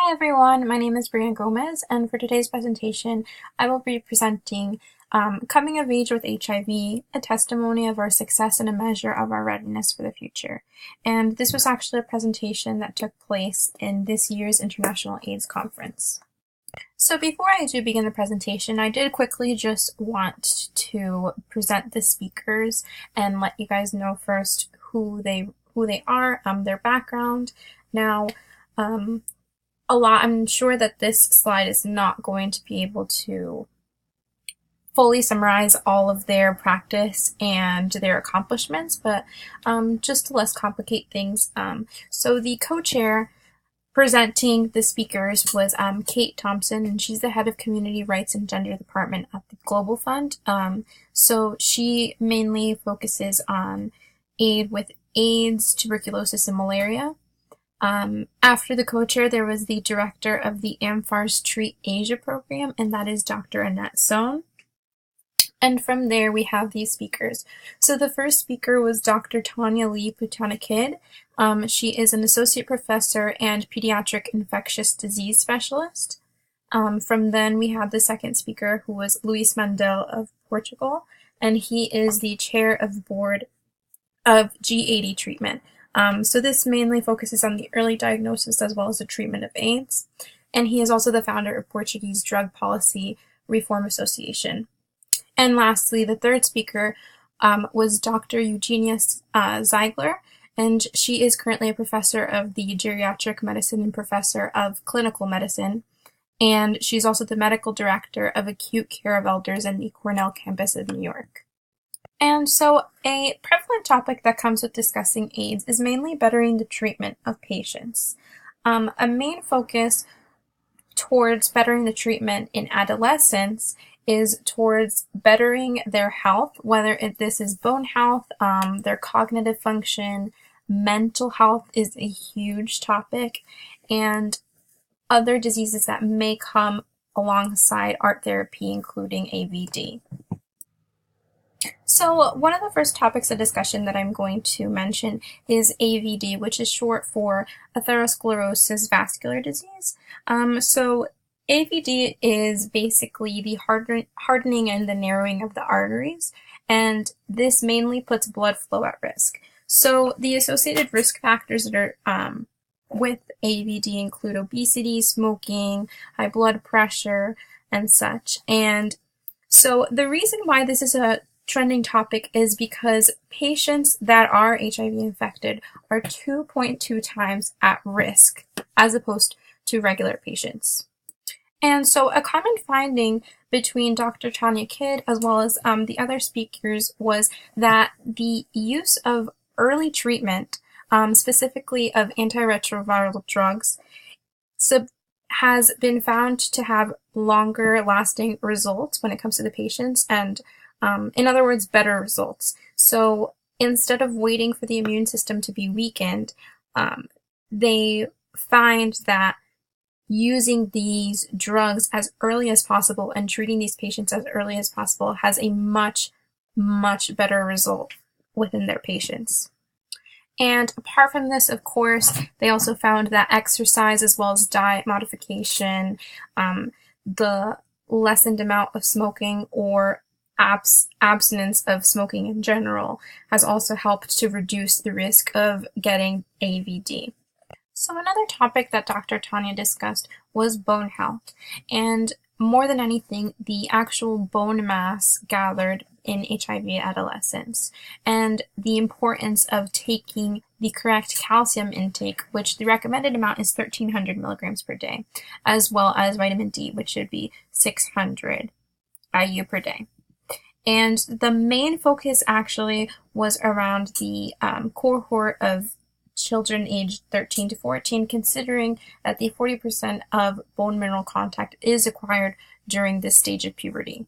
Hi everyone, my name is Brianna Gomez, and for today's presentation, I will be presenting Coming of Age with HIV, a testimony of our success and a measure of our readiness for the future. And this was actually a presentation that took place in this year's International AIDS Conference. So before I do begin the presentation, I did quickly just want to present the speakers and let you guys know first who they are, their background. Now, I'm sure that this slide is not going to be able to fully summarize all of their practice and their accomplishments, but just to less complicate things. So the co-chair presenting the speakers was Kate Thompson, and she's the head of Community Rights and Gender Department at the Global Fund. So she mainly focuses on aid with AIDS, tuberculosis, and malaria. After the co-chair, there was the director of the AMFAR's Treat Asia program, and that is Dr. Annette Sohn. And from there, we have these speakers. So the first speaker was Dr. Tanya Lee Putana-Kidd. She is an associate professor and pediatric infectious disease specialist. From then, we have the second speaker, who was Luis Mandel of Portugal, and he is the chair of the board of G80 treatment. So this mainly focuses on the early diagnosis as well as the treatment of AIDS. And he is also the founder of Portuguese Drug Policy Reform Association. And lastly, the third speaker was Dr. Eugenia Ziegler, and she is currently a professor of the geriatric medicine and professor of clinical medicine. And she's also the medical director of acute care of elders in the Cornell campus of New York. And so a prevalent topic that comes with discussing AIDS is mainly bettering the treatment of patients. A main focus towards bettering the treatment in adolescents is towards bettering their health, whether this is bone health, their cognitive function, mental health is a huge topic, and other diseases that may come alongside art therapy, including AVD. So one of the first topics of discussion that I'm going to mention is AVD, which is short for atherosclerosis vascular disease. So AVD is basically the hardening and the narrowing of the arteries, and this mainly puts blood flow at risk. So the associated risk factors that are with AVD include obesity, smoking, high blood pressure, and such. And so the reason why this is a trending topic is because patients that are HIV infected are 2.2 times at risk as opposed to regular patients. And so a common finding between Dr. Tanya Kidd as well as the other speakers was that the use of early treatment, specifically of antiretroviral drugs, has been found to have longer lasting results when it comes to the patients, and in other words, better results. So instead of waiting for the immune system to be weakened, they find that using these drugs as early as possible and treating these patients as early as possible has a much, much better result within their patients. And apart from this, of course, they also found that exercise as well as diet modification, the lessened amount of smoking or abstinence of smoking in general has also helped to reduce the risk of getting AVD. So another topic that Dr. Tanya discussed was bone health, and more than anything, the actual bone mass gathered in HIV adolescents, and the importance of taking the correct calcium intake, which the recommended amount is 1,300 milligrams per day, as well as vitamin D, which should be 600 IU per day. And the main focus actually was around the cohort of children aged 13 to 14, considering that the 40% of bone mineral contact is acquired during this stage of puberty.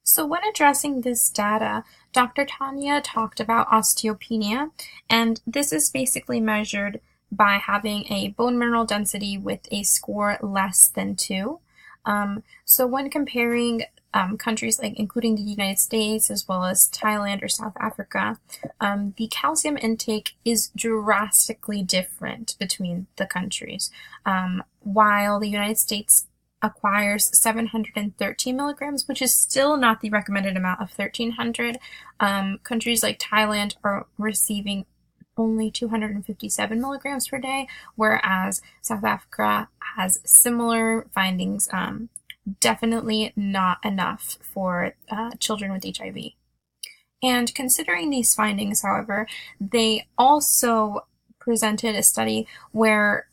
So when addressing this data, Dr. Tanya talked about osteopenia, and this is basically measured by having a bone mineral density with a score less than 2. So when comparing countries like including the United States as well as Thailand or South Africa, the calcium intake is drastically different between the countries. While the United States acquires 713 milligrams, which is still not the recommended amount of 1,300, countries like Thailand are receiving only 257 milligrams per day, whereas South Africa has similar findings. Definitely not enough for children with HIV. And considering these findings, however, they also presented a study where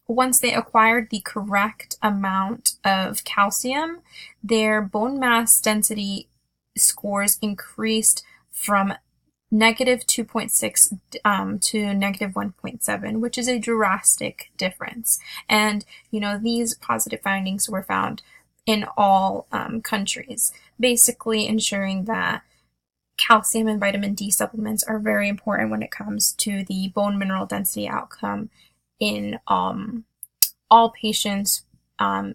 once they acquired the correct amount of calcium, their bone mass density scores increased from negative 2.6 to negative 1.7, which is a drastic difference. And, these positive findings were found in all countries, basically ensuring that calcium and vitamin D supplements are very important when it comes to the bone mineral density outcome in all patients,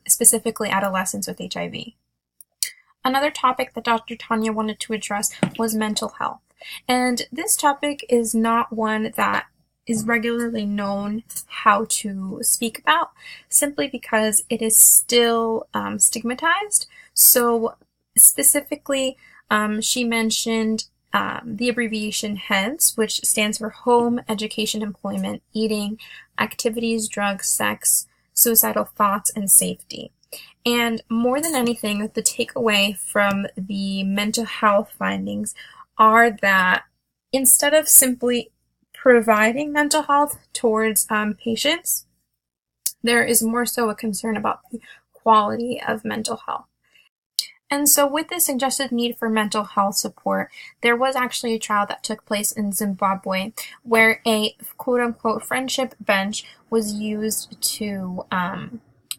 specifically adolescents with HIV. Another topic that Dr. Tanya wanted to address was mental health. And this topic is not one that is regularly known how to speak about, simply because it is still stigmatized. So specifically, she mentioned the abbreviation HEADS, which stands for Home, Education, Employment, Eating, Activities, Drugs, Sex, Suicidal Thoughts, and Safety. And more than anything, the takeaway from the mental health findings are that instead of simply providing mental health towards patients, there is more so a concern about the quality of mental health. And so with the suggested need for mental health support, there was actually a trial that took place in Zimbabwe where a quote-unquote friendship bench was used to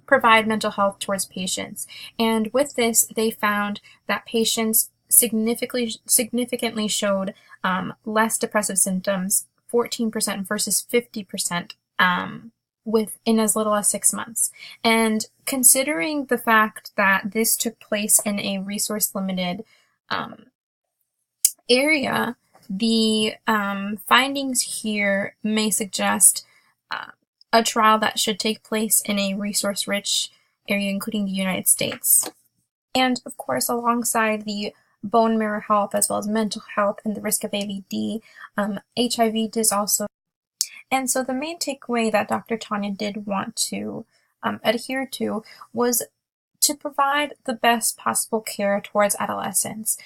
provide mental health towards patients. And with this, they found that patients significantly showed less depressive symptoms, 14% versus 50%, within as little as 6 months. And considering the fact that this took place in a resource-limited area, the findings here may suggest a trial that should take place in a resource-rich area, including the United States. And of course, alongside the bone marrow health as well as mental health and the risk of AVD, HIV is also. And so the main takeaway that Dr. Tanya did want to adhere to was to provide the best possible care towards adolescents.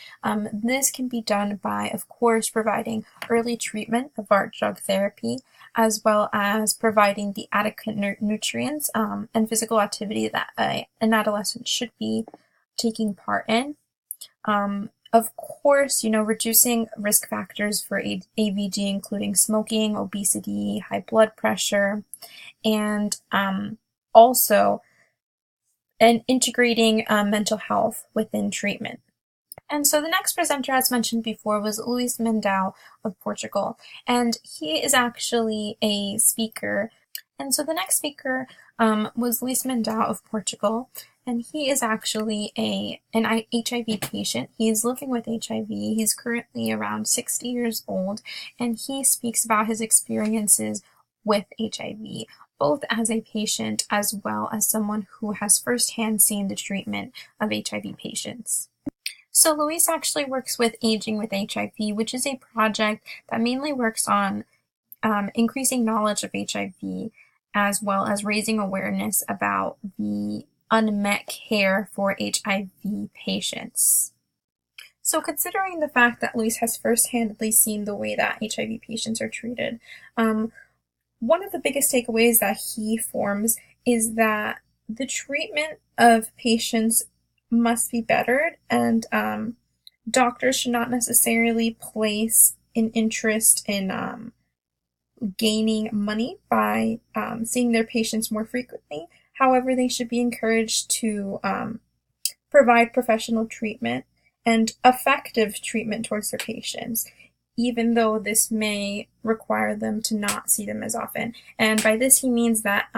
This can be done by, of course, providing early treatment of ART drug therapy, as well as providing the adequate nutrients and physical activity that an adolescent should be taking part in. Of course, reducing risk factors for AVD, including smoking, obesity, high blood pressure, and also integrating mental health within treatment. And so the next presenter, as mentioned before, was Luis Mendao of Portugal, and he is actually a speaker. And so the next speaker was Luis Mendao of Portugal, and he is actually an HIV patient. He's living with HIV. He's currently around 60 years old, and he speaks about his experiences with HIV, both as a patient as well as someone who has firsthand seen the treatment of HIV patients. So Luis actually works with Aging with HIV, which is a project that mainly works on increasing knowledge of HIV, as well as raising awareness about the unmet care for HIV patients. So considering the fact that Luis has first-handedly seen the way that HIV patients are treated, one of the biggest takeaways that he forms is that the treatment of patients must be bettered, and doctors should not necessarily place an interest in gaining money by seeing their patients more frequently. However, they should be encouraged to provide professional treatment and effective treatment towards their patients, even though this may require them to not see them as often. And by this, he means that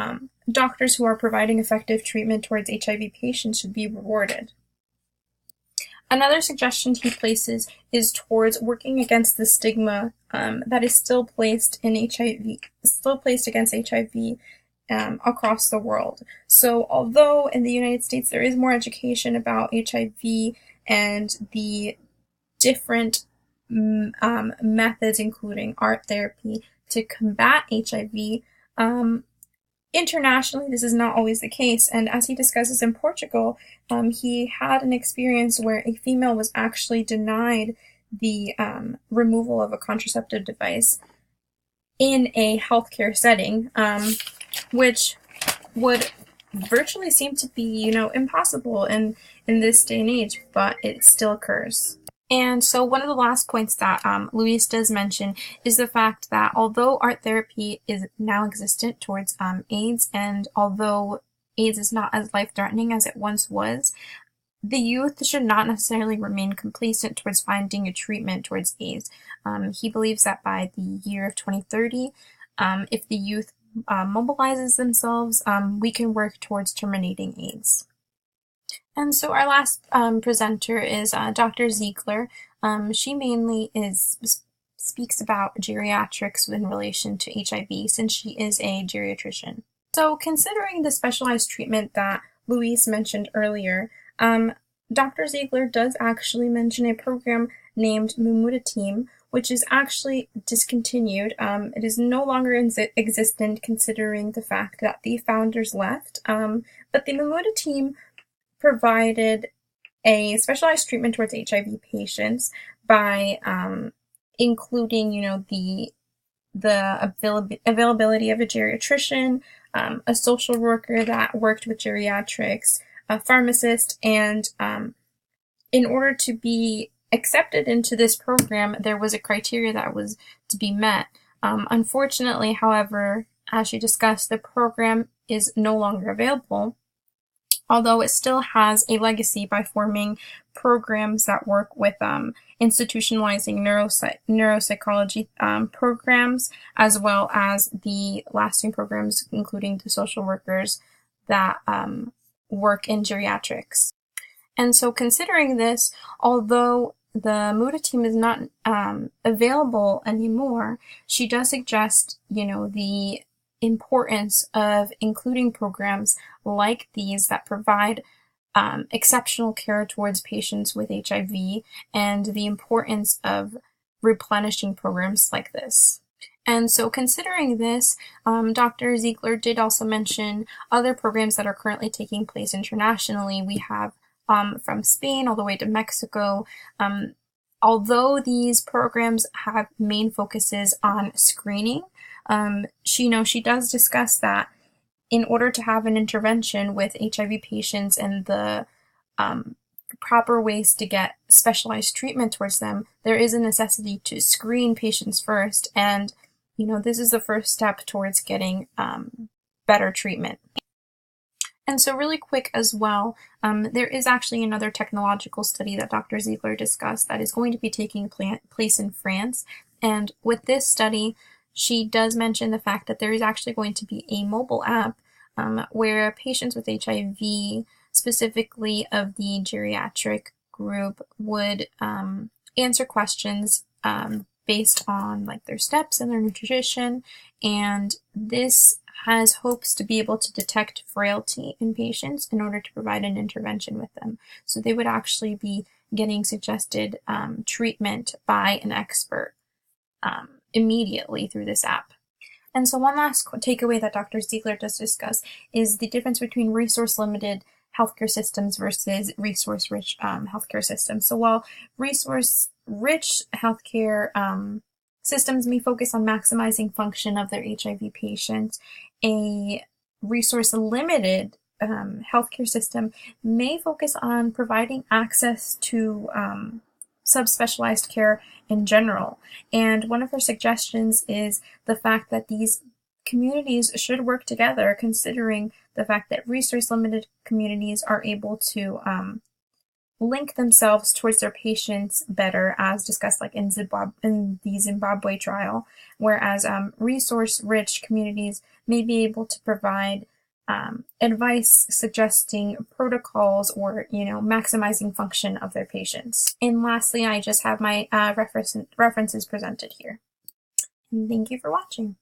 doctors who are providing effective treatment towards HIV patients should be rewarded. Another suggestion he places is towards working against the stigma that is still placed in HIV, still placed against HIV across the world. So although in the United States there is more education about HIV and the different methods, including art therapy, to combat HIV, internationally, this is not always the case, and as he discusses in Portugal, he had an experience where a female was actually denied the removal of a contraceptive device in a healthcare setting, which would virtually seem to be, impossible in this day and age, but it still occurs. And so one of the last points that Luis does mention is the fact that although art therapy is now existent towards AIDS, and although AIDS is not as life-threatening as it once was, the youth should not necessarily remain complacent towards finding a treatment towards AIDS. He believes that by the year of 2030, if the youth mobilizes themselves, we can work towards terminating AIDS. And so our last presenter is Dr. Ziegler. She mainly speaks about geriatrics in relation to HIV, since she is a geriatrician. So considering the specialized treatment that Luis mentioned earlier, Dr. Ziegler does actually mention a program named Team, which is actually discontinued. It is no longer existent, considering the fact that the founders left. But the Team provided a specialized treatment towards HIV patients by including, the availability of a geriatrician, a social worker that worked with geriatrics, a pharmacist, and in order to be accepted into this program, there was a criteria that was to be met. Unfortunately, however, as she discussed, the program is no longer available, although it still has a legacy by forming programs that work with institutionalizing neuropsychology programs, as well as the lasting programs, including the social workers that work in geriatrics. And so considering this, although the Muda team is not available anymore, she does suggest, the importance of including programs like these that provide exceptional care towards patients with HIV, and the importance of replenishing programs like this. And so considering this, Dr. Ziegler did also mention other programs that are currently taking place internationally. We have from Spain all the way to Mexico. Although these programs have main focuses on screening, she does discuss that in order to have an intervention with HIV patients and the proper ways to get specialized treatment towards them, there is a necessity to screen patients first, and this is the first step towards getting better treatment. And so really quick as well, there is actually another technological study that Dr. Ziegler discussed that is going to be taking place in France, and with this study, she does mention the fact that there is actually going to be a mobile app where patients with HIV, specifically of the geriatric group, would answer questions based on their steps and their nutrition, and this has hopes to be able to detect frailty in patients in order to provide an intervention with them. So they would actually be getting suggested treatment by an expert immediately through this app. And so one last takeaway that Dr. Ziegler does discuss is the difference between resource-limited healthcare systems versus resource-rich healthcare systems. So while resource-rich healthcare systems may focus on maximizing function of their HIV patients, a resource-limited healthcare system may focus on providing access to subspecialized care in general. And one of her suggestions is the fact that these communities should work together, considering the fact that resource-limited communities are able to link themselves towards their patients better, as discussed in the Zimbabwe trial, whereas resource-rich communities may be able to provide advice suggesting protocols or, maximizing function of their patients. And lastly, I just have my references presented here. And thank you for watching.